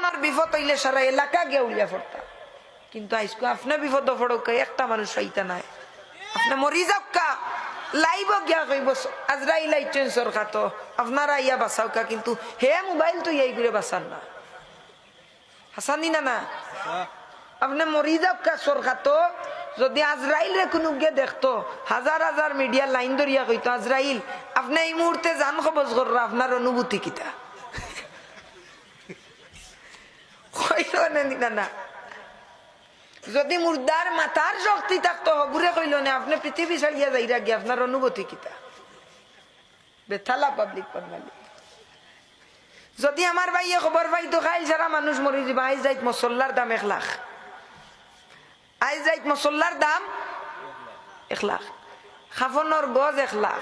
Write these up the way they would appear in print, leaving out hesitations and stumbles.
আর বিপদ হইলে সারা এলাকা গিয়ে উলিয়া পড়তা, কিন্তু আজকে আপনি বিপদ পড়োক একটা মানুষ পাইতা নাই। আপনি মরি যাওকা লাইব গিয়া কইব আজরাইল আইছেন সরকার তো আপনারা ইয়া বাঁচাওকা, কিন্তু হে মোবাইল তো ইয়াই করে বাঁচান না। হাসানি না না আপনি মরি যাওকা সরকার তো যদি আজরাইল রে কোনো গিয়ে দেখতো হাজার হাজার মিডিয়া লাইন ধরিয়া কইতো আজরাইল আপনি এই মুহূর্তে জান কবজ কররা, আপনার অনুভূতি কিতা? না যদি মুর্দার মাথার শক্তি থাকতো হগুরে কইল না আপনি পৃথিবী ছাড়িয়া যাইরা গিয়ে আপনার অনুভূতি কিতা? বেথালা পাবলিক বাঙালি। যদি আমার ভাইয়ে খবর পাইতো খাইল সারা মানুষ মরি যাবা, আইজ যাইত মসল্লার দাম 1 লাখ, আইজ যাইত মসল্লার দাম 1 লাখ, খাফনের গজ 1 লাখ,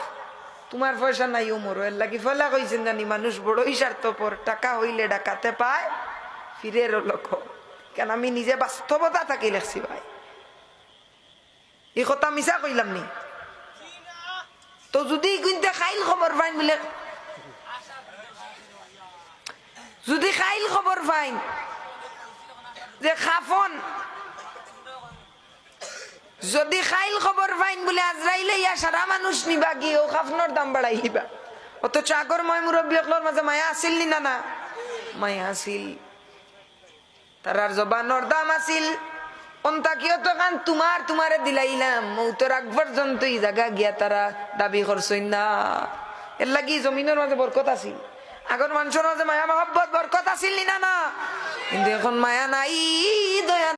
তোমার পয়সা নাই মরো। এর লাগি ফলা কইছেন জানি মানুষ বড়ই স্বার্থপর, টাকা হইলে ডাকাতে পায় ফিরের লোক। কেন আমি নিজে বাস্তবতা থাকি লেখছি ভাই, এই কথা মিছা কইলাম নি? তো যদি কিন্তু খাইল খবর পাইন বলে, যদি খাইল খবর পাইন যে খাফন, যদি খাইল খবর পাইন বলে আজরাইলে ইয়া সারা মানুষ নিবা গিয়ে ও খাফনের দাম বাড়াই দিবা, অথচ আগর ময় মুরব্বী একলোর মাঝে মায়া আসিল নি? না মায়া আসিল, তারার জবানোর দাম আসিল। অন্তাকিও তো কান তোমারে দিলাইলাম মৌতের আগ পর্যন্ত এই জায়গা গিয়া তারা দাবি করছই না। এর লাগি জমিনের মাঝে বরকত আসিল, আগর মানুষের মাঝে মায়া মহব্বত বরকত আসিল নি? না কিন্তু এখন মায়া নাই, দয়া